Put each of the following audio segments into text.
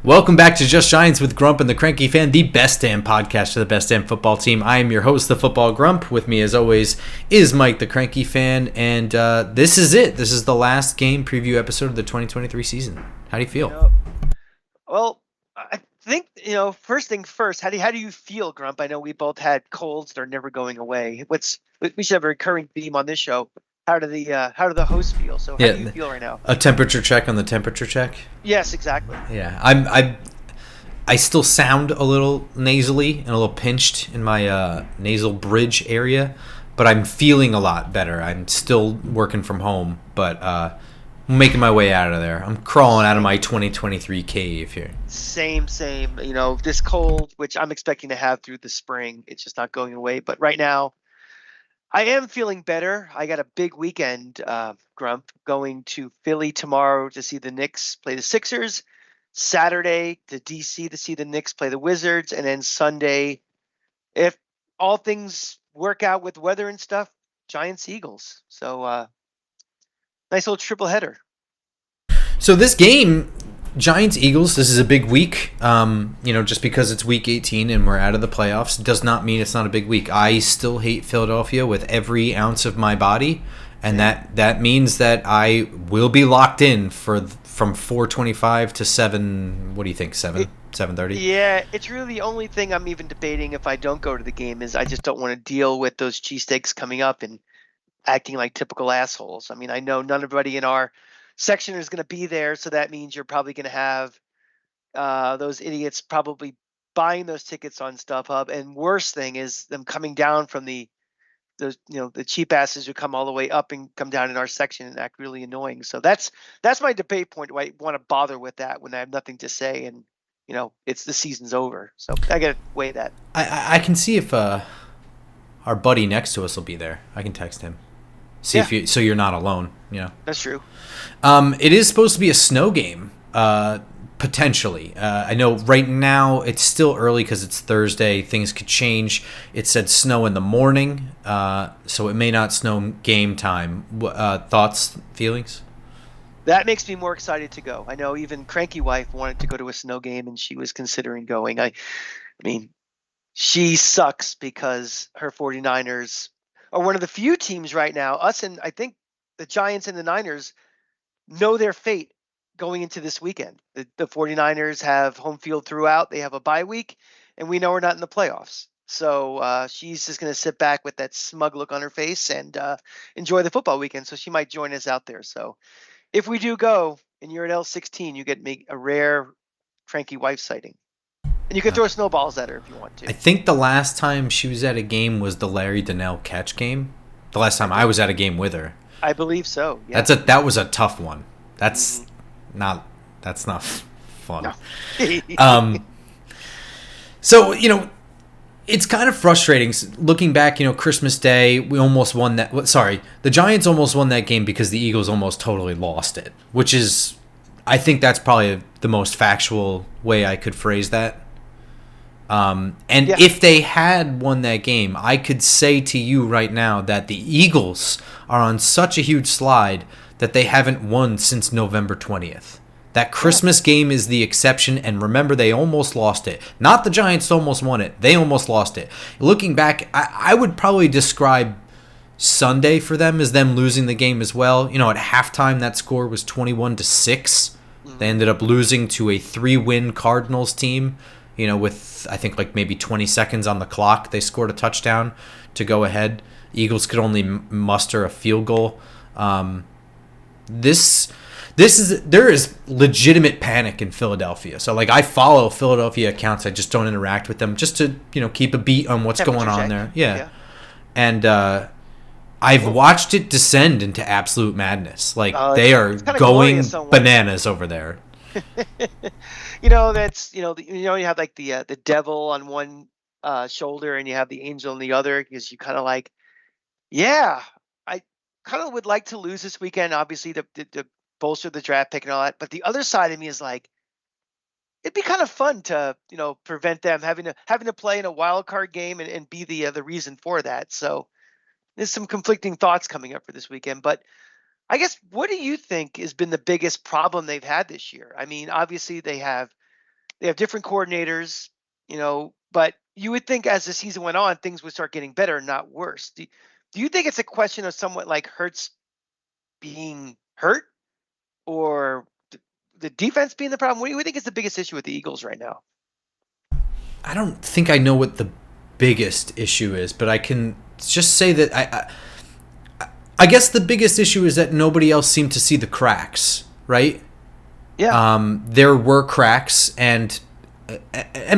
Welcome back to Just Giants with Grump and the Cranky Fan, the best damn podcast for the best damn football team. I am your host, the Football Grump. With me, as always, is Mike, the Cranky Fan, and this is it. This is the last game preview episode of the 2023 season. How do you feel? Well, I think, first thing first, how do you feel, Grump? I know we both had colds that are never going away. We should have a recurring theme on this show. How do the hosts feel? So how do you feel right now? A temperature check on the temperature check. Yes, exactly. Yeah, I still sound a little nasally and a little pinched in my nasal bridge area, but I'm feeling a lot better. I'm still working from home, but I'm making my way out of there. I'm crawling out of my 2023 cave here. Same. This cold, which I'm expecting to have through the spring, it's just not going away. But right now, I am feeling better. I got a big weekend, Grump, going to Philly tomorrow to see the Knicks play the Sixers. Saturday to DC to see the Knicks play the Wizards, and then Sunday, if all things work out with weather and stuff, Giants Eagles. So nice little triple header. So this game, Giants Eagles, this is a big week. Just because it's week 18 and we're out of the playoffs does not mean it's not a big week. I still hate Philadelphia with every ounce of my body, and that means that I will be locked in from 4:25 to 7. What do you think? 7:30? Yeah, it's really the only thing I'm even debating if I don't go to the game is I just don't want to deal with those cheesesteaks coming up and acting like typical assholes. I mean, I know none everybody in our section is going to be there, so that means you're probably going to have those idiots probably buying those tickets on StubHub. And worst thing is them coming down from the cheap asses who come all the way up and come down in our section and act really annoying. So that's my debate point. Do I want to bother with that when I have nothing to say and it's the season's over? So I got to weigh that. I can see if our buddy next to us will be there. I can text him. See if so you're not alone. That's true. It is supposed to be a snow game. Potentially. I know right now it's still early because it's Thursday. Things could change. It said snow in the morning, so it may not snow game time. Thoughts, feelings? That makes me more excited to go. I know even Cranky Wife wanted to go to a snow game, and she was considering going. I mean, she sucks because her 49ers are one of the few teams right now, us and I think the Giants and the Niners, know their fate going into this weekend. The 49ers have home field throughout. They have a bye week, and we know we're not in the playoffs. So she's just going to sit back with that smug look on her face and enjoy the football weekend. So she might join us out there. So if we do go and you're at L16, you get me a rare Cranky Wife sighting. And you can throw snowballs at her if you want to. I think the last time she was at a game was the Larry Donnell catch game. The last time I was at a game with her. I believe so. Yeah. That was a tough one. That's not fun. No. So it's kind of frustrating looking back. Christmas Day, we almost won that. Sorry, the Giants almost won that game because the Eagles almost totally lost it. Which is, I think that's probably the most factual way I could phrase that. If they had won that game, I could say to you right now that the Eagles are on such a huge slide that they haven't won since November 20th. That Christmas game is the exception, and remember, they almost lost it. Not the Giants almost won it. They almost lost it. Looking back, I would probably describe Sunday for them as them losing the game as well. At halftime, that score was 21-6. They ended up losing to a 3-win Cardinals team. With I think like maybe 20 seconds on the clock, they scored a touchdown to go ahead. Eagles could only muster a field goal. There is legitimate panic in Philadelphia. So I follow Philadelphia accounts. I just don't interact with them just to keep a beat on what's going on there. Yeah. And I've watched it descend into absolute madness. They are going bananas over there. That's you have like the devil on one shoulder and you have the angel on the other, because you kind of I kind of would like to lose this weekend, obviously to bolster the draft pick and all that. But the other side of me is it'd be kind of fun to prevent them having to play in a wild card game and be the reason for that. So there's some conflicting thoughts coming up for this weekend, but I guess, what do you think has been the biggest problem they've had this year? I mean, obviously they have They have different coordinators, but you would think as the season went on, things would start getting better, not worse. Do you think it's a question of somewhat like Hurts being hurt or the defense being the problem? What do you think is the biggest issue with the Eagles right now? I don't think I know what the biggest issue is, but I can just say that I guess the biggest issue is that nobody else seemed to see the cracks, right? Yeah. There were cracks, and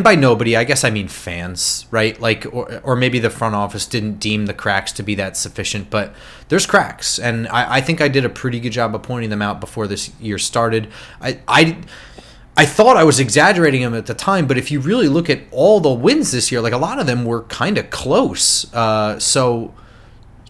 by nobody, I guess I mean fans, right? Like, or maybe the front office didn't deem the cracks to be that sufficient, but there's cracks, and I think I did a pretty good job of pointing them out before this year started. I thought I was exaggerating them at the time, but if you really look at all the wins this year, like a lot of them were kind of close. So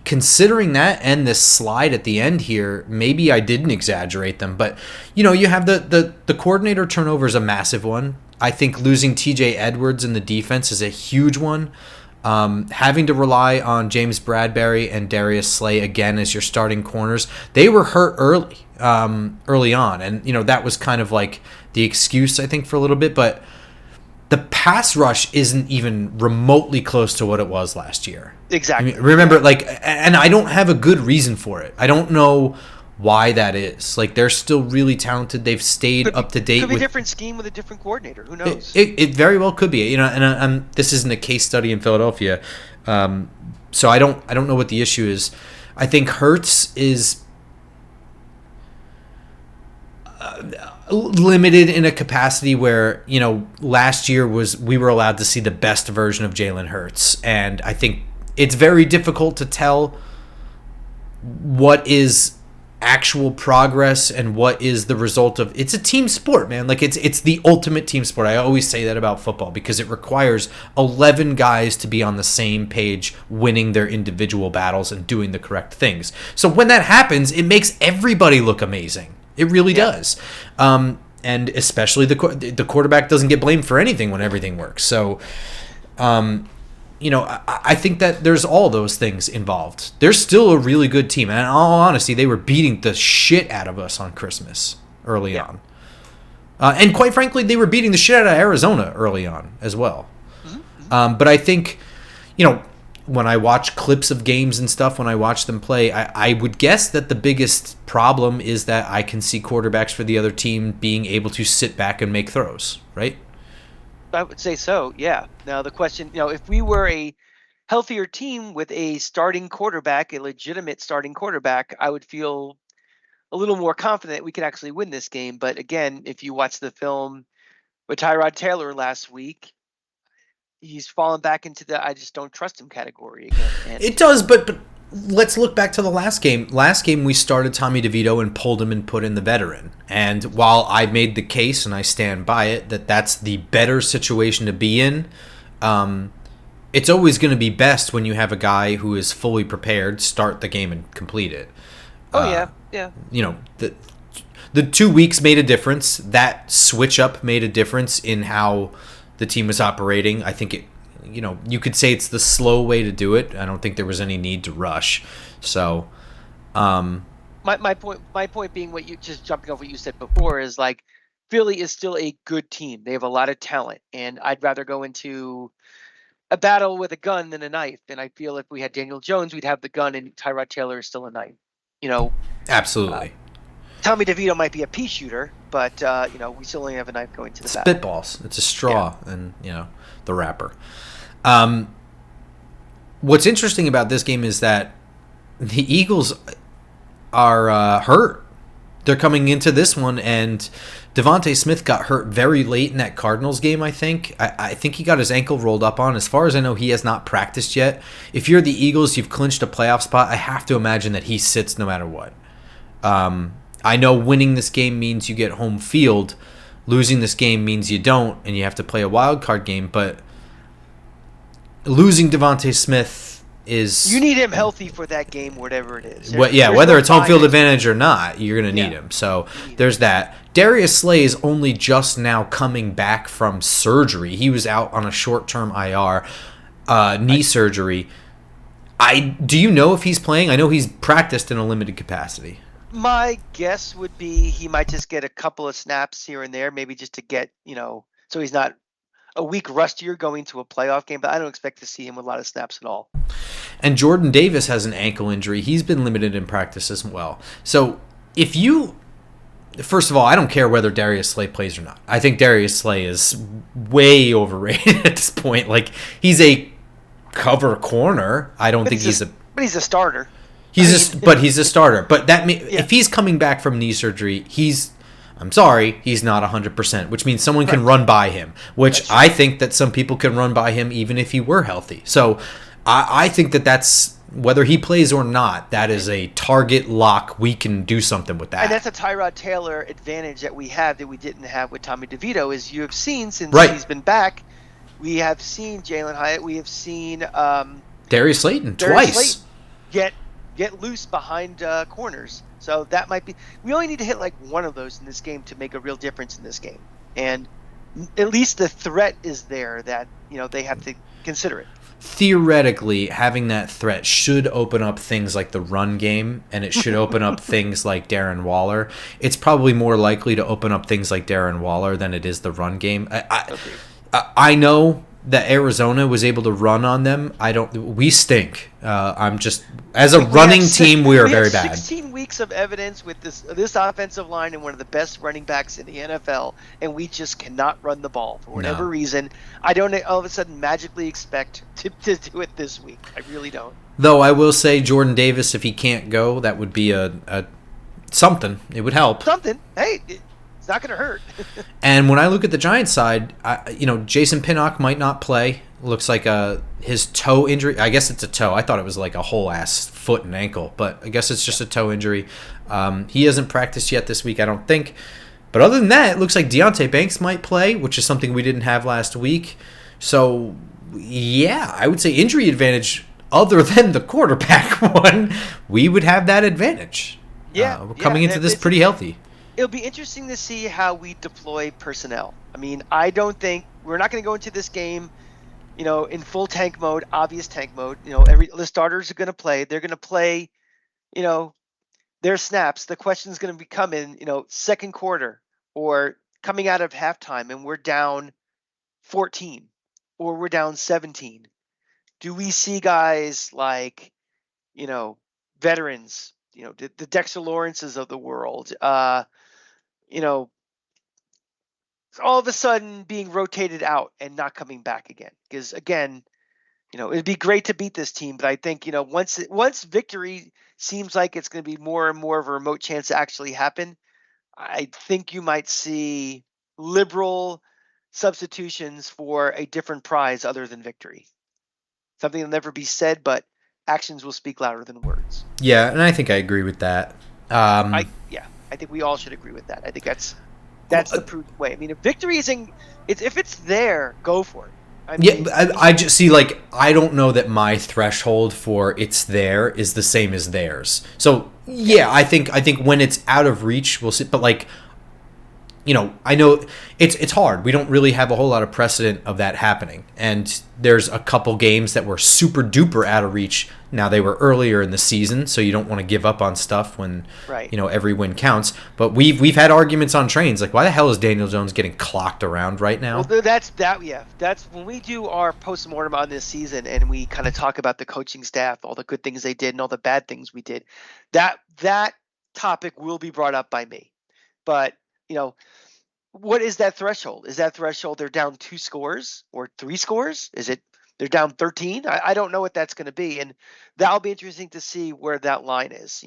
considering that and this slide at the end here, maybe I didn't exaggerate them. But, you have the coordinator turnover is a massive one. I think losing TJ Edwards in the defense is a huge one. Having to rely on James Bradbury and Darius Slay again as your starting corners, they were hurt early on, and that was kind of like the excuse I think for a little bit. But the pass rush isn't even remotely close to what it was last year. Exactly. I mean, remember, and I don't have a good reason for it. I don't know why that is. Like, they're still really talented. They've stayed up to date. Could be a different scheme with a different coordinator. Who knows? It very well could be. And this isn't a case study in Philadelphia, so I don't know what the issue is. I think Hurts is limited in a capacity where last year we were allowed to see the best version of Jalen Hurts, and I think it's very difficult to tell what is actual progress and what is the result of. It's a team sport, man. Like, it's the ultimate team sport. I always say that about football because it requires 11 guys to be on the same page, winning their individual battles and doing the correct things. So when that happens, it makes everybody look amazing. It really does. And especially the quarterback doesn't get blamed for anything when everything works. So I think that there's all those things involved. They're still a really good team. And in all honesty, they were beating the shit out of us on Christmas early on. And quite frankly, they were beating the shit out of Arizona early on as well. Mm-hmm. But I think, when I watch clips of games and stuff, when I watch them play, I would guess that the biggest problem is that I can see quarterbacks for the other team being able to sit back and make throws, right? I would say so, yeah. Now the question, if we were a healthier team with a starting quarterback, a legitimate starting quarterback, I would feel a little more confident we could actually win this game. But again, if you watch the film with Tyrod Taylor last week, he's fallen back into the I just don't trust him category again. And it does, but let's look back to the last game. Last game, we started Tommy DeVito and pulled him and put in the veteran. And while I made the case, and I stand by it, that that's the better situation to be in, it's always going to be best when you have a guy who is fully prepared, start the game and complete it. Yeah. The 2 weeks made a difference. That switch up made a difference in how the team was operating. I think you could say it's the slow way to do it. I don't think there was any need to rush. So, my point being, what you just jumping off what you said before is like Philly is still a good team. They have a lot of talent, and I'd rather go into a battle with a gun than a knife. And I feel if we had Daniel Jones, we'd have the gun, and Tyrod Taylor is still a knife. Absolutely. Tommy DeVito might be a pea shooter, but we still only have a knife going to the battle. Spitballs. It's a straw, and the wrapper. What's interesting about this game is that the Eagles are hurt. They're coming into this one, and Devontae Smith got hurt very late in that Cardinals game, I think. I think he got his ankle rolled up on. As far as I know, he has not practiced yet. If you're the Eagles, you've clinched a playoff spot. I have to imagine that he sits no matter what. I know winning this game means you get home field. Losing this game means you don't, and you have to play a wild card game. But losing Devontae Smith is... You need him healthy for that game, whatever it is. Whether it's home field advantage or not, you're going to need him. So there's that. Darius Slay is only just now coming back from surgery. He was out on a short-term IR, knee surgery. Do you know if he's playing? I know he's practiced in a limited capacity. My guess would be he might just get a couple of snaps here and there, maybe just to get, so he's not a week rustier going to a playoff game, but I don't expect to see him with a lot of snaps at all. And Jordan Davis has an ankle injury. He's been limited in practice as well. So if you, first of all, I don't care whether Darius Slay plays or not. I think Darius Slay is way overrated at this point. Like, he's a cover corner. I don't think he's a. But he's a starter. But he's a starter. But if he's coming back from knee surgery, I'm sorry, he's not 100%, which means someone can run by him, which I think that some people can run by him even if he were healthy. So I think that's, whether he plays or not, that is a target lock. We can do something with that. And that's a Tyrod Taylor advantage that we have that we didn't have with Tommy DeVito, is you have seen since he's been back, we have seen Jalen Hyatt, we have seen Darius Slayton twice get loose behind corners. So that might be. We only need to hit like one of those in this game to make a real difference in this game, and at least the threat is there that they have to consider it. Theoretically, having that threat should open up things like the run game, and it should open up things like Darren Waller. It's probably more likely to open up things like Darren Waller than it is the run game. I know that Arizona was able to run on them. We stink. As a running team, we are very bad. 16 weeks of evidence with this offensive line and one of the best running backs in the NFL, and we just cannot run the ball for whatever reason. I don't all of a sudden magically expect to do it this week. I really don't. Though I will say, Jordan Davis, if he can't go, that would be a something. It would help. Something. Hey. Not going to hurt. And when I look at the Giants side, Jason Pinnock might not play. Looks like his toe injury. I guess it's a toe. I thought it was like a whole ass foot and ankle, but I guess it's just a toe injury. He hasn't practiced yet this week, I don't think. But other than that, it looks like Deonte Banks might play, which is something we didn't have last week. So, yeah, I would say injury advantage other than the quarterback one. We would have that advantage. Yeah. We're coming into this pretty healthy. It'll be interesting to see how we deploy personnel. I mean, I don't think we're not going to go into this game, in full tank mode, obvious tank mode. The starters are going to play. They're going to play, their snaps. The question is going to be coming, second quarter or coming out of halftime, and we're down 14 or we're down 17. Do we see guys like, veterans, the Dexter Lawrences of the world, all of a sudden being rotated out and not coming back again? Because again, it'd be great to beat this team, but I think once victory seems like it's going to be more and more of a remote chance to actually happen, I think you might see liberal substitutions for a different prize other than victory. Something will never be said, but actions will speak louder than words. Yeah, and I think I agree with that. I think we all should agree with that. I think that's the prudent way. I mean, if victory if it's there, go for it. I just see, like, I don't know that my threshold for it's there is the same as theirs. So yeah, I think when it's out of reach, we'll see. But like, I know it's hard. We don't really have a whole lot of precedent of that happening. And there's a couple games that were super duper out of reach. Now, they were earlier in the season, so you don't want to give up on stuff when every win counts. But we've had arguments on trains, like, why the hell is Daniel Jones getting clocked around right now? Well, that's when we do our postmortem on this season and we kind of talk about the coaching staff, all the good things they did and all the bad things we did. That topic will be brought up by me. But what is that threshold? Is that threshold they're down 2 scores or 3 scores? Is it they're down 13? I don't know what that's going to be, and that'll be interesting to see where that line is.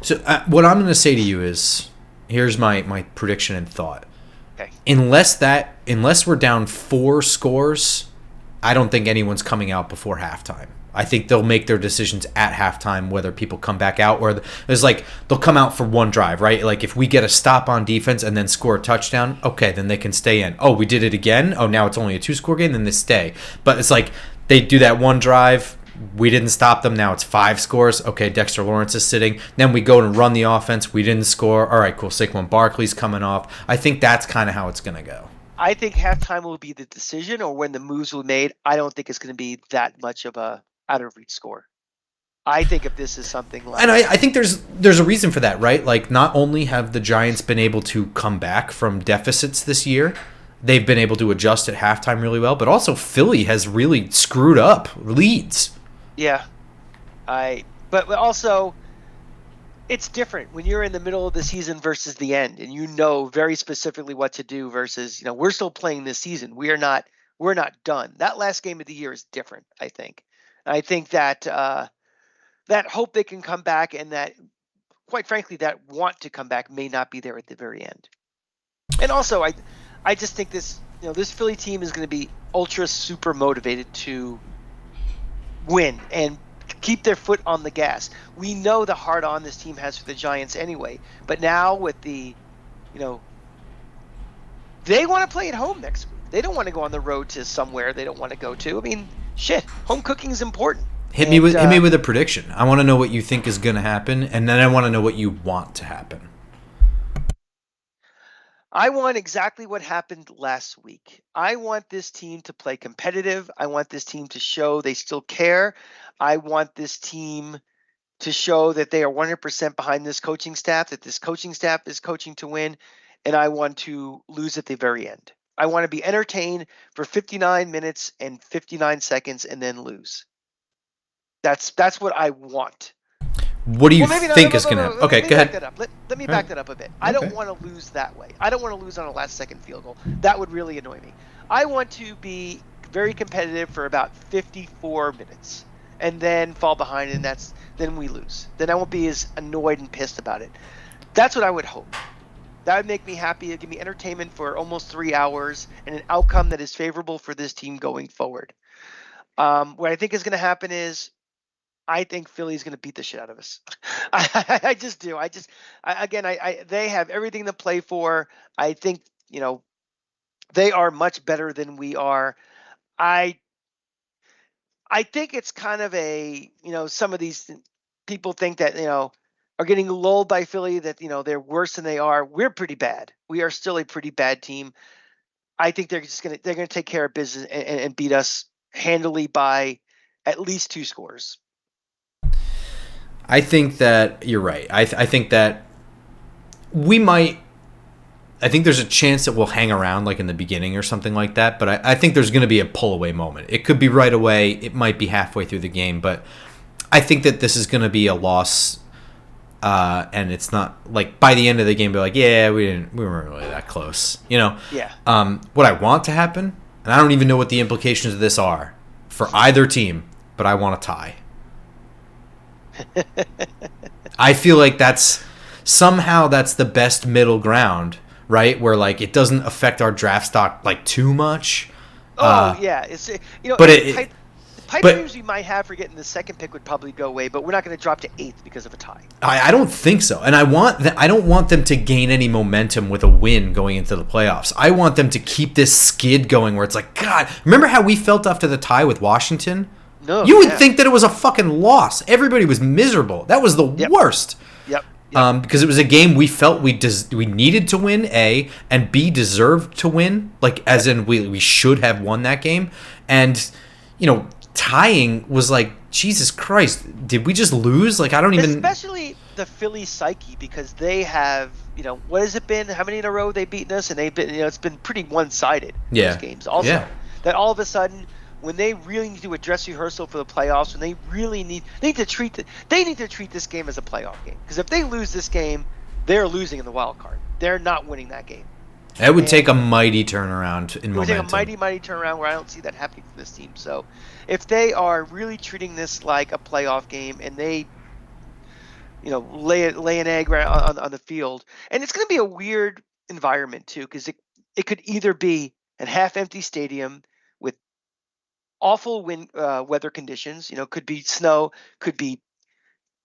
So what I'm going to say to you is, here's my prediction and thought. Okay. Unless we're down 4 scores, I don't think anyone's coming out before halftime. I think they'll make their decisions at halftime, whether people come back out or there's like they'll come out for one drive, right? Like if we get a stop on defense and then score a touchdown, okay, then they can stay in. Oh, we did it again. Oh, now it's only a 2-score game, then they stay. But it's like they do that one drive. We didn't stop them. Now it's 5 scores. Okay, Dexter Lawrence is sitting. Then we go and run the offense. We didn't score. All right, cool. Saquon Barkley's coming off. I think that's kind of how it's going to go. I think halftime will be the decision or when the moves were made. I don't think it's going to be that much of a out of reach score. I think if this is something like, and I think there's a reason for that, right? Like, not only have the Giants been able to come back from deficits this year, they've been able to adjust at halftime really well, but also Philly has really screwed up leads. Yeah, but also it's different when you're in the middle of the season versus the end, and you know very specifically what to do versus, we're still playing this season. We're not done. That last game of the year is different, I think. I think that that hope they can come back, and that, quite frankly, that want to come back may not be there at the very end. And also, I just think this Philly team is going to be ultra super motivated to win and keep their foot on the gas. We know the hard on this team has for the Giants anyway, but now with the, they want to play at home next week. They don't want to go on the road to somewhere they don't want to go to. I mean, shit, home cooking is important. Hit me with a prediction. I want to know what you think is going to happen, and then I want to know what you want to happen. I want exactly what happened last week. I want this team to play competitive. I want this team to show they still care. I want this team to show that they are 100% behind this coaching staff, that this coaching staff is coaching to win, and I want to lose at the very end. I want to be entertained for 59 minutes and 59 seconds and then lose. That's what I want. What do you think is going to happen? Okay, go ahead. Let me back that up a bit. I don't want to lose that way. I don't want to lose on a last-second field goal. That would really annoy me. I want to be very competitive for about 54 minutes and then fall behind, and then we lose. Then I won't be as annoyed and pissed about it. That's what I would hope. That would make me happy. It'd give me entertainment for almost 3 hours and an outcome that is favorable for this team going forward. What I think is going to happen is I think Philly's going to beat the shit out of us. I just do. They have everything to play for. I think, they are much better than we are. I think it's kind of a, some of these people think that, are getting lulled by Philly, that, they're worse than they are. We're pretty bad. We are still a pretty bad team. I think they're going to take care of business and beat us handily by at least 2 scores. I think that you're right. I think that I think there's a chance that we'll hang around like in the beginning or something like that, but I think there's going to be a pull-away moment. It could be right away. It might be halfway through the game, but I think that this is going to be a loss, and it's not like by the end of the game, be like, yeah, we weren't really that close, Yeah. What I want to happen, and I don't even know what the implications of this are for either team, but I want a tie. I feel like that's the best middle ground, right? Where like it doesn't affect our draft stock like too much. Yeah, it's but the pipe dreams we might have for getting the second pick would probably go away, but we're not going to drop to 8th because of a tie. I don't think so, and I don't want them to gain any momentum with a win going into the playoffs. I want them to keep this skid going where it's like, God, remember how we felt after the tie with Washington? No, you would think that it was a fucking loss. Everybody was miserable. That was the worst. Yep. Because it was a game we felt we needed to win, A, and B, deserved to win. Like, as in we should have won that game. And, tying was like, Jesus Christ, did we just lose? Like, I don't even... Especially the Philly psyche, because they have, what has it been? How many in a row they've beaten us? And they've been, it's been pretty one-sided, those games. Also, that all of a sudden... when they really need to do a dress rehearsal for the playoffs, when they really need to treat this game as a playoff game. Because if they lose this game, they're losing in the wild card. They're not winning that game. That would take a mighty turnaround in momentum. It would take a mighty turnaround where I don't see that happening for this team. So if they are really treating this like a playoff game and they, lay an egg right on the field, and it's going to be a weird environment too, because it could either be a half-empty stadium with awful weather conditions, could be snow, could be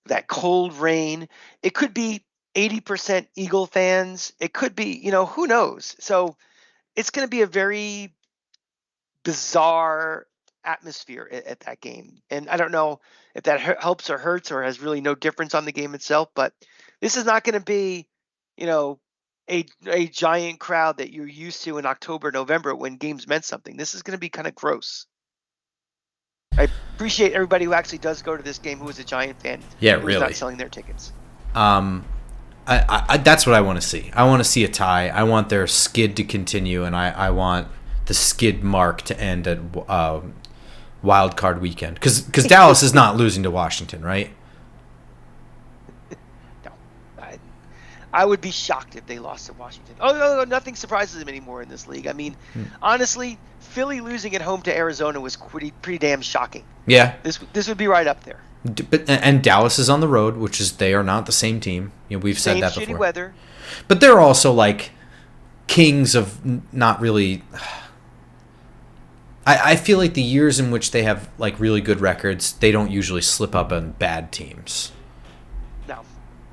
that cold rain. It could be 80% Eagle fans. It could be, who knows? So it's going to be a very bizarre atmosphere at that game. And I don't know if that helps or hurts or has really no difference on the game itself, but this is not going to be, a giant crowd that you're used to in October, November when games meant something. This is going to be kind of gross. I appreciate everybody who actually does go to this game who is a Giant fan. Yeah, who's really. not selling their tickets. That's what I want to see. I want to see a tie. I want their skid to continue, and I want the skid mark to end at wild card weekend. Because Dallas is not losing to Washington, right? No. I would be shocked if they lost to Washington. Oh, no, nothing surprises them anymore in this league. I mean, honestly, Philly losing at home to Arizona was pretty damn shocking. Yeah. This would be right up there. And Dallas is on the road, which is they are not the same team. We've said that before. Same shitty weather. But they're also like kings of not really. I feel like the years in which they have like really good records, they don't usually slip up on bad teams. No.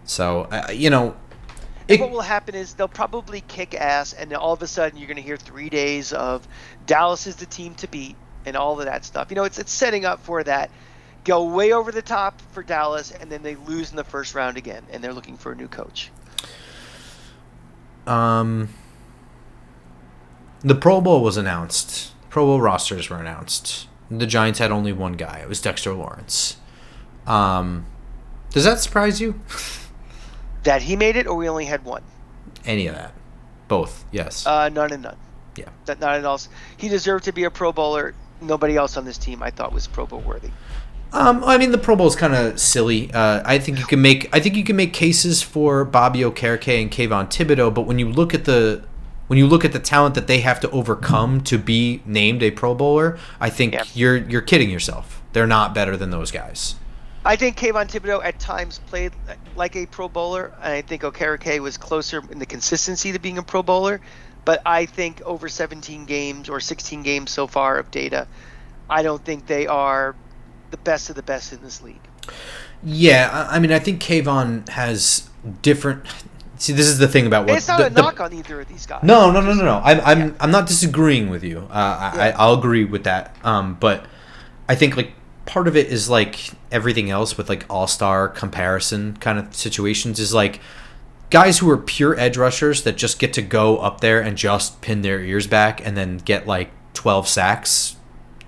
So what will happen is they'll probably kick ass, and then all of a sudden you're going to hear 3 days of Dallas is the team to beat and all of that stuff. It's setting up for that. Go way over the top for Dallas, and then they lose in the first round again, and they're looking for a new coach. The Pro Bowl was announced. Pro Bowl rosters were announced. The Giants had only one guy. It was Dexter Lawrence. Does that surprise you? That he made it, or we only had one? Any of that. Both, yes. None and none. Yeah. Not at all. He deserved to be a Pro Bowler. Nobody else on this team I thought was Pro Bowl worthy. I mean, the Pro Bowl is kind of silly. I think you can make cases for Bobby Okereke and Kayvon Thibodeau, but when you look at the talent that they have to overcome to be named a Pro Bowler, I think you're kidding yourself. They're not better than those guys. I think Kayvon Thibodeau at times played like a Pro Bowler, and I think Okereke was closer in the consistency to being a Pro Bowler. But I think over 17 games or 16 games so far of data, I don't think they are the best of the best in this league. Yeah, I mean, I think Kayvon has different. See, this is the thing about what it's not a knock on either of these guys. No. I'm not disagreeing with you. I'll agree with that. But I think like part of it is like everything else with like all-star comparison kind of situations is like guys who are pure edge rushers that just get to go up there and just pin their ears back and then get like 12 sacks,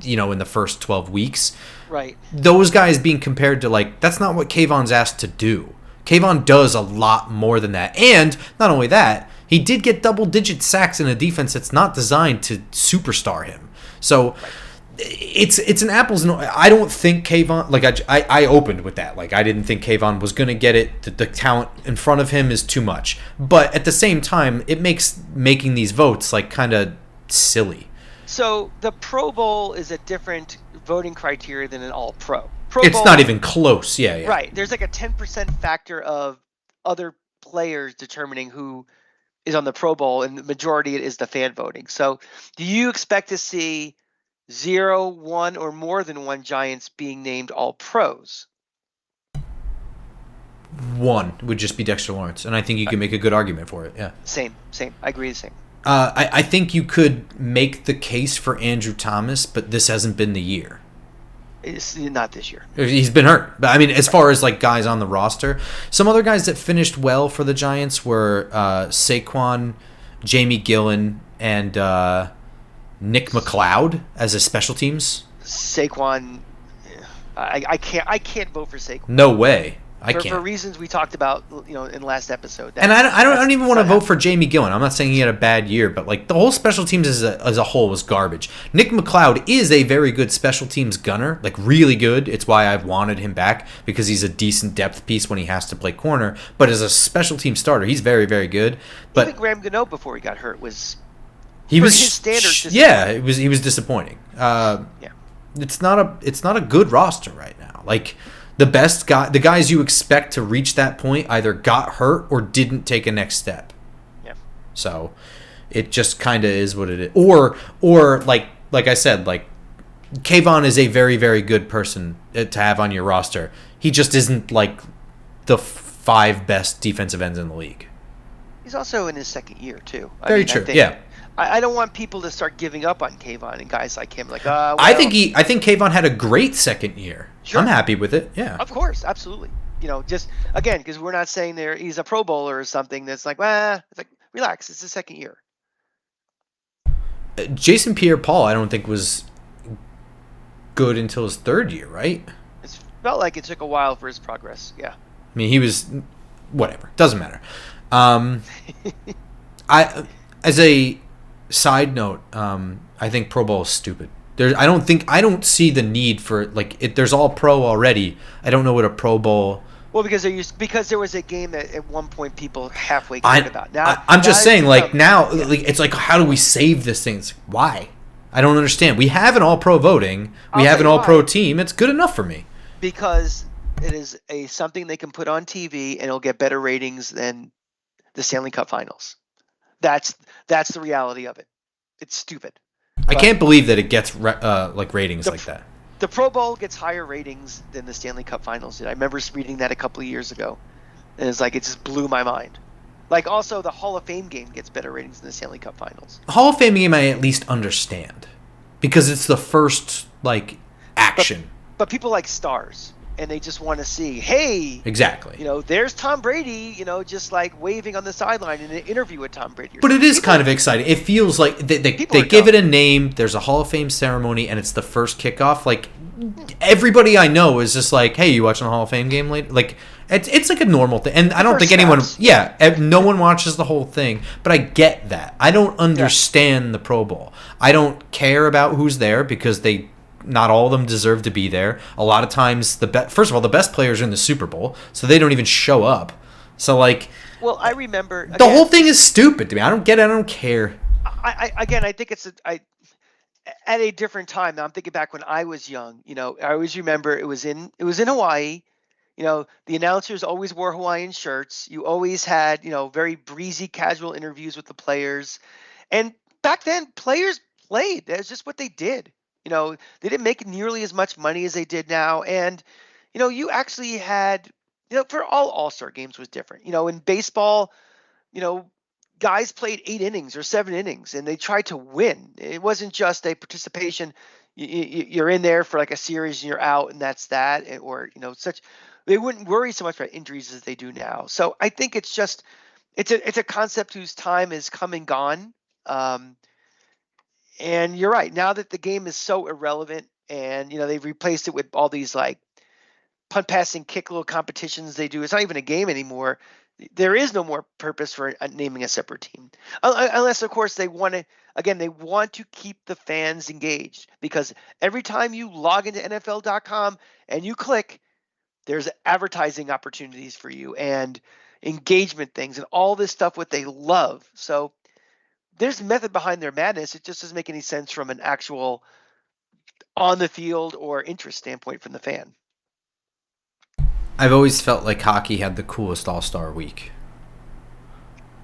in the first 12 weeks. Right. Those guys being compared to like, that's not what Kayvon's asked to do. Kayvon does a lot more than that. And not only that, he did get double-digit sacks in a defense that's not designed to superstar him. So it's an apples and I don't think Kayvon, like I opened with that. Like I didn't think Kayvon was going to get it. The talent in front of him is too much. But at the same time, it makes making these votes like kind of silly. So the Pro Bowl is a different voting criteria than an All-Pro. It's not even close. Yeah. Right. There's like a 10% factor of other players determining who is on the Pro Bowl, and the majority is the fan voting. So do you expect to see 0, 1, or more than one Giants being named All-Pros? One would just be Dexter Lawrence, and I think you can make a good argument for it. Yeah. Same. I agree the same. I think you could make the case for Andrew Thomas, but this hasn't been the year. It's not this year. He's been hurt. But I mean, as far as like guys on the roster, some other guys that finished well for the Giants were Saquon, Jamie Gillen, and Nick McLeod as a special teams. Saquon, I can't vote for Saquon. No way. I can't. For reasons we talked about, in last episode. And I don't even want to vote for Jamie Gillen. I'm not saying he had a bad year, but like the whole special teams as a whole was garbage. Nick McLeod is a very good special teams gunner, like really good. It's why I've wanted him back because he's a decent depth piece when he has to play corner. But as a special team starter, he's very, very good. But even Graham Gano before he got hurt was his standards. Yeah, he was disappointing. It's not a good roster right now. Like. The guys you expect to reach that point either got hurt or didn't take a next step. Yeah. So it just kind of is what it is. Or like I said, like Kayvon is a very, very good person to have on your roster. He just isn't like the 5 best defensive ends in the league. He's also in his second year too. Very true. Yeah. I don't want people to start giving up on Kayvon and guys like him. Like, I think Kayvon had a great second year. Sure. I'm happy with it. Yeah. Of course, absolutely. Just again, because we're not saying he's a Pro Bowler or something. That's like, it's like relax. It's his second year. Jason Pierre-Paul, I don't think was good until his third year, right? It felt like it took a while for his progress. Yeah. I mean, he was whatever, doesn't matter. Um, I as a side note, I think Pro Bowl is stupid. I don't see the need for like it. There's all pro already. I don't know what a Pro Bowl. Well, because there was a game that at one point people halfway cared I, about. I'm Now just it's saying, like become, now, yeah. like it's like how do we save this thing? It's like, why? I don't understand. We have an all pro voting. We I'll have tell an you all pro why. team. It's good enough for me. Because it is a something they can put on TV and it'll get better ratings than the Stanley Cup Finals. That's that's the reality of it. It's stupid, I but can't believe that it gets like ratings the like that. the Pro Bowl gets higher ratings than the Stanley Cup Finals did. I remember reading that a couple of years ago, and it's like it just blew my mind. Like also the Hall of Fame game gets better ratings than the Stanley Cup Finals. Hall of Fame game I at least understand because it's the first like But action. but people like stars, and they just want to see, hey, Exactly. there's Tom Brady, just like waving on the sideline in an interview with Tom Brady. But it is People, kind of exciting. It feels like people they are give it dumb. a name. There's a Hall of Fame ceremony, and it's the first kickoff. Like everybody I know is just like, "Hey, you watching the Hall of Fame game later?" Like it's like a normal thing, and I don't first think anyone. snaps. Yeah, no one watches the whole thing. But I get that. I don't understand the Pro Bowl. I don't care about who's there because they. Not all of them deserve to be there. A lot of times, first of all, the best players are in the Super Bowl, so they don't even show up. So like, Well, I remember the whole thing is stupid to me. I don't get it. I don't care. I think at a different time. Now I'm thinking back when I was young. I always remember it was in Hawaii. The announcers always wore Hawaiian shirts. You always had very breezy, casual interviews with the players. And back then, players played. That's just what they did. They didn't make nearly as much money as they did now. And, you actually had, for all-star games was different. In baseball, you know, guys played 8 innings or 7 innings and they tried to win. It wasn't just a participation. You're in there for like a series and you're out and that's that. Or, they wouldn't worry so much about injuries as they do now. So I think it's a concept whose time is come and gone. Um, and you're right. Now that the game is so irrelevant, and they've replaced it with all these like punt, passing, kick little competitions they do. It's not even a game anymore. There is no more purpose for naming a separate team, unless of course they want to. Again, they want to keep the fans engaged because every time you log into NFL.com and you click, there's advertising opportunities for you and engagement things and all this stuff what they love. So there's method behind their madness. It just doesn't make any sense from an actual on the field or interest standpoint from the fan. I've always felt like hockey had the coolest All Star Week.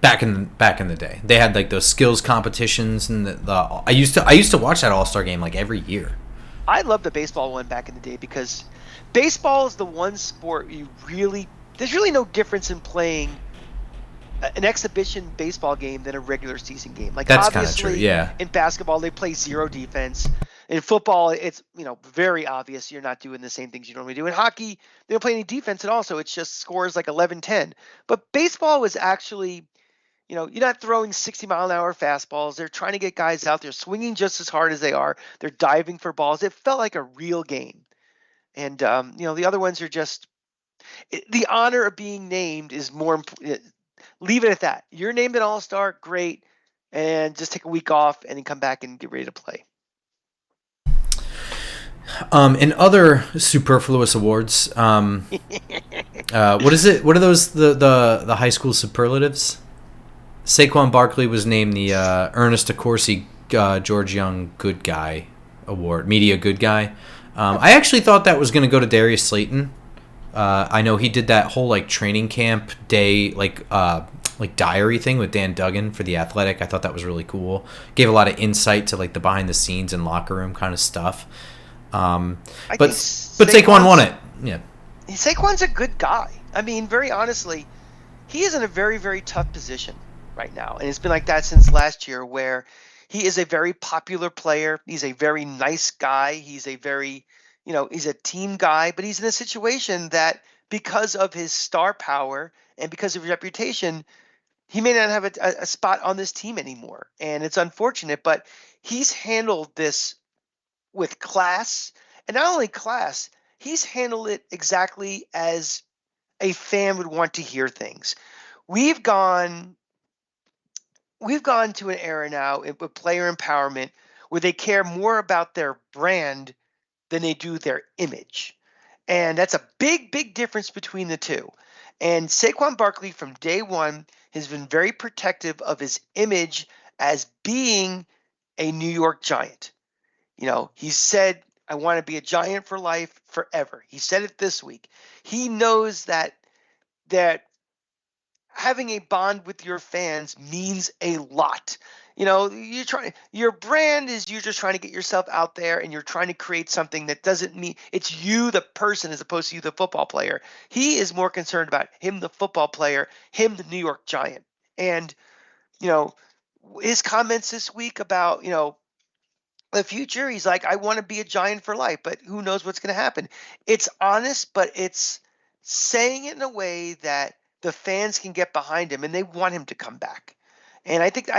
Back in the day, they had like those skills competitions, and I used to watch that All Star game like every year. I love the baseball one back in the day because baseball is the one sport there's really no difference in playing an exhibition baseball game than a regular season game. Like That's kind of true. obviously Yeah. in basketball they play zero defense. In football it's very obvious you're not doing the same things you normally do. In hockey they don't play any defense at all, so it's just scores like 11-10. But baseball was actually you're not throwing 60-mile-an-hour fastballs. They're trying to get guys out there swinging just as hard as they are. They're diving for balls. It felt like a real game. And the other ones are just the honor of being named is more important. Leave it at that. You're named an all-star, great, and just take a week off and then come back and get ready to play. In other superfluous awards, what is it? What are those the high school superlatives? Saquon Barkley was named the Ernest DeCourcy George Young Good Guy Award, Media Good Guy. I actually thought that was going to go to Darius Slayton. I know he did that whole like training camp day like diary thing with Dan Duggan for The Athletic. I thought that was really cool. Gave a lot of insight to like the behind the scenes and locker room kind of stuff. But Saquon won it. Yeah. Saquon's a good guy. I mean, very honestly, he is in a very, very tough position right now. And it's been like that since last year where he is a very popular player. He's a very nice guy. He's a very, he's a team guy, but he's in a situation that because of his star power and because of his reputation, he may not have a spot on this team anymore. And it's unfortunate, but he's handled this with class, and not only class, he's handled it exactly as a fan would want to hear things. We've gone to an era now with player empowerment where they care more about their brand than they do their image. And that's a big, big difference between the two. And Saquon Barkley from day one has been very protective of his image as being a New York Giant. He said, I want to be a Giant for life forever. He said it this week. He knows that having a bond with your fans means a lot. Your brand is you're just trying to get yourself out there and you're trying to create something that doesn't mean it's you, the person, as opposed to you, the football player. He is more concerned about him, the football player, him, the New York Giant. And, his comments this week about, the future, he's like, I want to be a Giant for life, but who knows what's going to happen. It's honest, but it's saying it in a way that the fans can get behind him and they want him to come back. And I think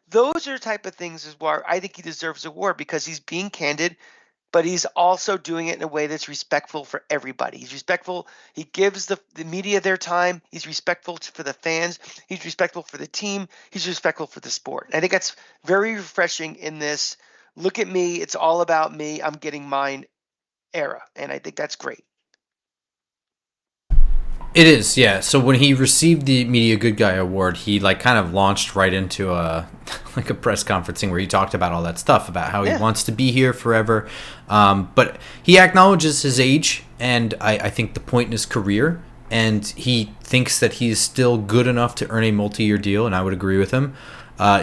those are the type of things is where I think he deserves an award, because he's being candid, but he's also doing it in a way that's respectful for everybody. He's respectful. He gives the media their time. He's respectful for the fans. He's respectful for the team. He's respectful for the sport. And I think that's very refreshing in this look at me, it's all about me, I'm getting mine era. And I think that's great. It is, yeah. So when he received the Media Good Guy award, he kind of launched right into a press conferencing where he talked about all that stuff about how he wants to be here forever. But he acknowledges his age, and I think the point in his career, and he thinks that he's still good enough to earn a multi-year deal, and I would agree with him.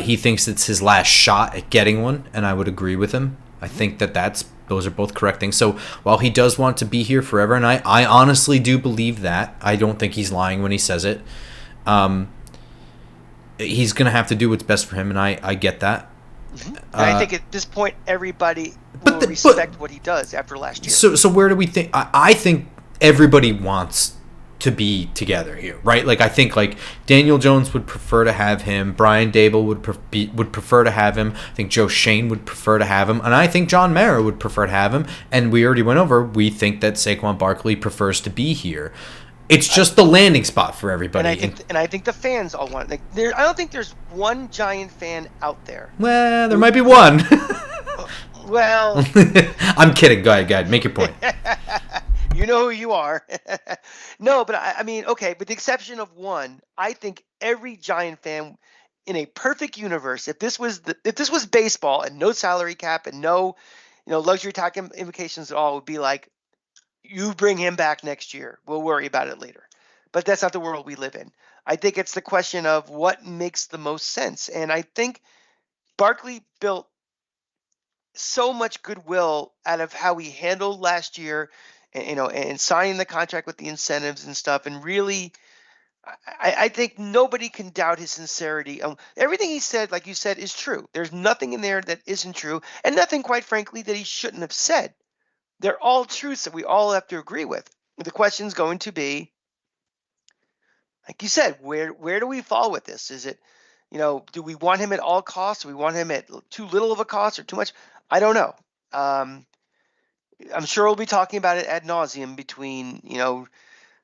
He thinks it's his last shot at getting one, and I would agree with him. I think those are both correct things. So while he does want to be here forever, and I honestly do believe that, I don't think he's lying when he says it. He's going to have to do what's best for him, and I get that. Mm-hmm. And I think at this point, everybody will respect what he does after last year. So where do we think? I think everybody wants to be together here, right? I think Daniel Jones would prefer to have him. Brian Dable would prefer to have him. I think Joe Shane would prefer to have him, and I think John Mara would prefer to have him. And we already went over. We think that Saquon Barkley prefers to be here. It's just the landing spot for everybody. And I think the fans all want. I don't think there's one Giant fan out there. Well, there might be one. Well, I'm kidding. Go ahead. Make your point. You know who you are. No, but I mean, okay, with the exception of one, I think every Giant fan in a perfect universe, if this was baseball and no salary cap and no, luxury tax implications at all, would be like, you bring him back next year. We'll worry about it later. But that's not the world we live in. I think it's the question of what makes the most sense. And I think Barkley built so much goodwill out of how he handled last year, and signing the contract with the incentives and stuff. And really, I think nobody can doubt his sincerity. Everything he said, like you said, is true. There's nothing in there that isn't true, and nothing, quite frankly, that he shouldn't have said. They're all truths that we all have to agree with. The question's going to be, like you said, where do we fall with this? Is it, do we want him at all costs? Do we want him at too little of a cost or too much? I don't know. I'm sure we'll be talking about it ad nauseum between,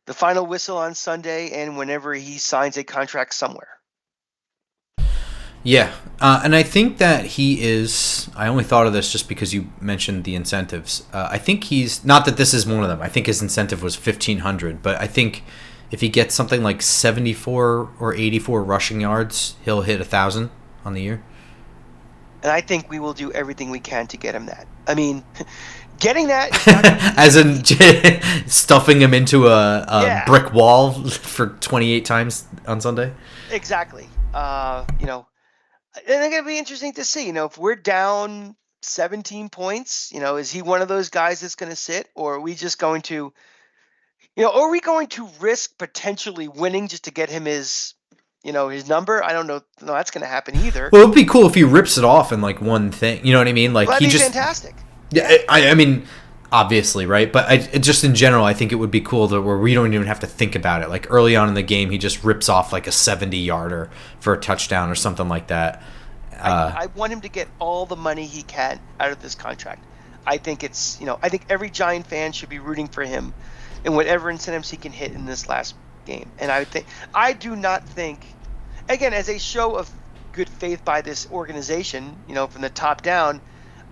the final whistle on Sunday and whenever he signs a contract somewhere. Yeah, and I think that he is. I only thought of this just because you mentioned the incentives. I think he's not that this is one of them. I think his incentive was $1,500, but I think if he gets something like 74 or 84 rushing yards, he'll hit 1,000 on the year. And I think we will do everything we can to get him that. I mean, getting that is not gonna be as in stuffing him into a brick wall for 28 times on Sunday. Exactly. And it's going to be interesting to see, if we're down 17 points, is he one of those guys that's going to sit, or are we just going to, are we going to risk potentially winning just to get him his number? I don't know. No, that's going to happen either. Well, it would be cool if he rips it off in one thing. You know what I mean? That'd be fantastic. Yeah, I mean, obviously, right? But just in general, I think it would be cool where we don't even have to think about it. Early on in the game, he just rips off a 70-yarder for a touchdown or something like that. I want him to get all the money he can out of this contract. I think I think every Giant fan should be rooting for him. and whatever incentives he can hit in this last game. And I do not think, again, as a show of good faith by this organization, from the top down,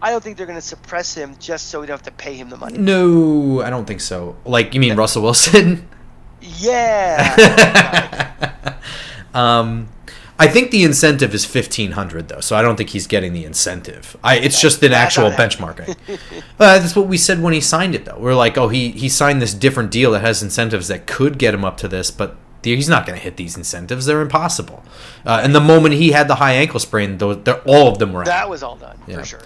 I don't think they're going to suppress him just so we don't have to pay him the money. No, I don't think so. Like, you mean Russell Wilson? Yeah. I think the incentive is $1,500 though, so I don't think he's getting the incentive. It's just an actual benchmarking. That's what we said when he signed it, though. We're like, oh, he signed this different deal that has incentives that could get him up to this, but he's not going to hit these incentives. They're impossible. And the moment he had the high ankle sprain, all of them were out. That was all done, for sure.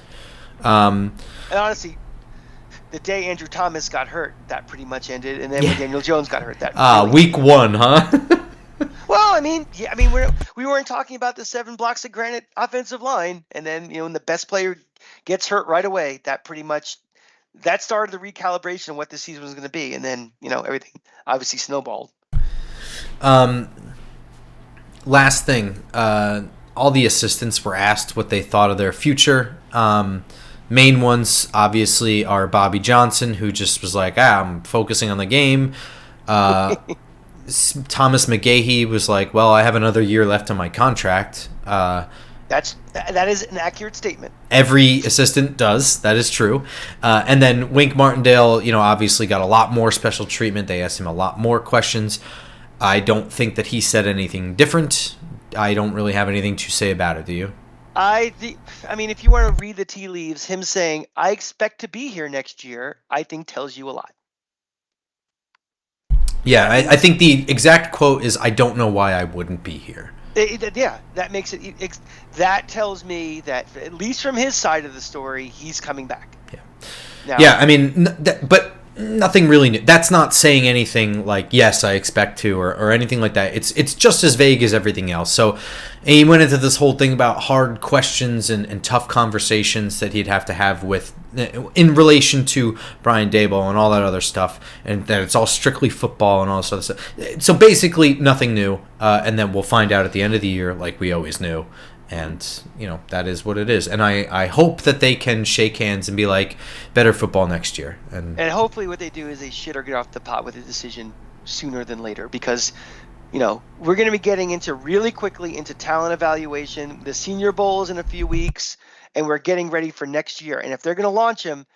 And honestly, the day Andrew Thomas got hurt, that pretty much ended. And then when Daniel Jones got hurt, that really week ended. 1, huh? Well, we weren't talking about the 7 blocks of granite offensive line, and then when the best player gets hurt right away, that pretty much started the recalibration of what the season was going to be, and then everything obviously snowballed. Last thing, all the assistants were asked what they thought of their future. Main ones obviously are Bobby Johnson, who just was like, I'm focusing on the game. Thomas McGahee was like, well, I have another year left on my contract. That is an accurate statement. Every assistant does. That is true. And then Wink Martindale, obviously got a lot more special treatment. They asked him a lot more questions. I don't think that he said anything different. I don't really have anything to say about it. Do you? If you want to read the tea leaves, him saying, I expect to be here next year, I think tells you a lot. Yeah, I think the exact quote is, I don't know why I wouldn't be here. That makes it. That tells me that, at least from his side of the story, he's coming back. Yeah. But nothing really new. That's not saying anything like, yes, I expect to, or anything like that. It's just as vague as everything else. So he went into this whole thing about hard questions and tough conversations that he'd have to have with in relation to Brian Daboll and all that other stuff, and that it's all strictly football and all this other stuff. So basically nothing new, and then we'll find out at the end of the year like we always knew. And, that is what it is. And I hope that they can shake hands and be like, better football next year. And hopefully what they do is they shit or get off the pot with a decision sooner than later. Because, we're going to be getting really quickly into talent evaluation. The Senior Bowl is in a few weeks, and we're getting ready for next year. And if they're going to launch him,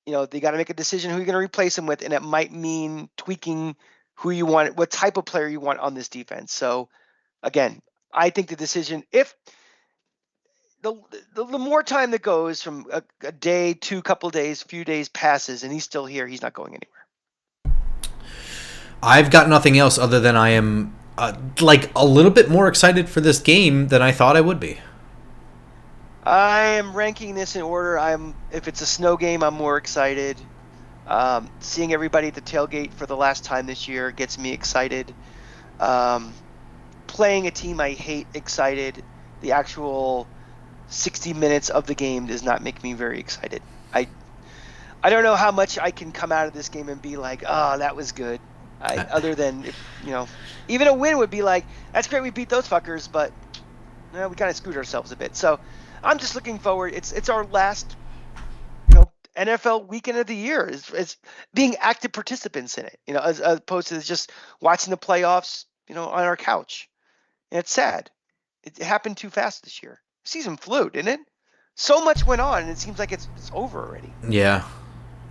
they got to make a decision who you're going to replace him with. And it might mean tweaking who you want, what type of player you want on this defense. So, again, I think the decision, if the more time that goes from a day, couple days, few days passes, and he's still here, he's not going anywhere. I've got nothing else other than I am a little bit more excited for this game than I thought I would be. I am ranking this in order. If it's a snow game, I'm more excited. Seeing everybody at the tailgate for the last time this year gets me excited. Playing a team I hate, excited. The actual 60 minutes of the game does not make me very excited. I don't know how much I can come out of this game and be like, oh, that was good. Other than, even a win would be like, that's great, we beat those fuckers, but we kind of screwed ourselves a bit. So I'm just looking forward. It's our last, NFL weekend of the year. Is being active participants in it, as opposed to just watching the playoffs, on our couch. And it's sad. It happened too fast this year. The season flew, didn't it? So much went on, and it seems like it's over already. Yeah.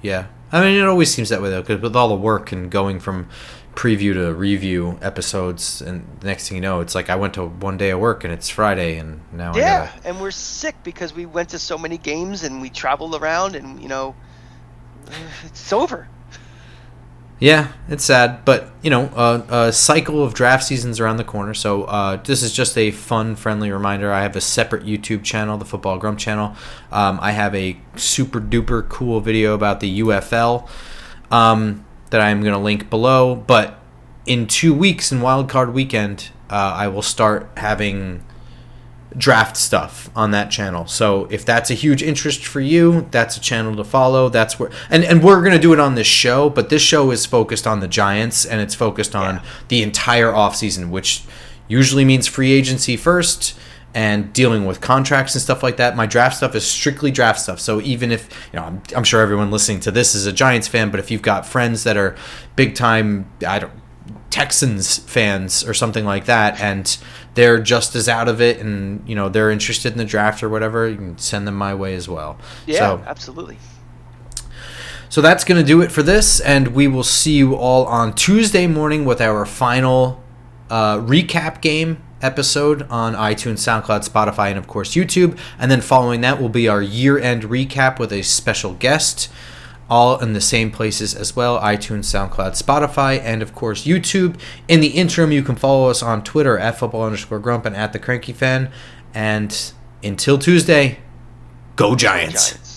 It always seems that way, though, because with all the work and going from preview to review episodes, and the next thing you know, it's like I went to one day of work, and it's Friday, and now and we're sick because we went to so many games, and we traveled around, and, it's over. Yeah, it's sad, but, a cycle of draft seasons around the corner, so this is just a fun, friendly reminder. I have a separate YouTube channel, the Football Grump channel. I have a super-duper cool video about the UFL that I'm going to link below, but in 2 weeks, in Wild Card Weekend, I will start having draft stuff on that channel. So if that's a huge interest for you, that's a channel to follow. That's where and we're going to do it on this show, but this show is focused on the Giants, and it's focused on the entire offseason, which usually means free agency first, and dealing with contracts and stuff like that. My draft stuff is strictly draft stuff. So even if, I'm sure everyone listening to this is a Giants fan, but if you've got friends that are big time, Texans fans or something like that, and they're just as out of it, and they're interested in the draft or whatever, you can send them my way as well. Yeah, absolutely. So that's going to do it for this, and we will see you all on Tuesday morning with our final recap game episode on iTunes, SoundCloud, Spotify, and of course YouTube. And then following that will be our year-end recap with a special guest, all in the same places as well: iTunes, SoundCloud, Spotify, and of course YouTube. In the interim, you can follow us on Twitter at @football_grump and @the Cranky Fan. And until Tuesday, go Giants.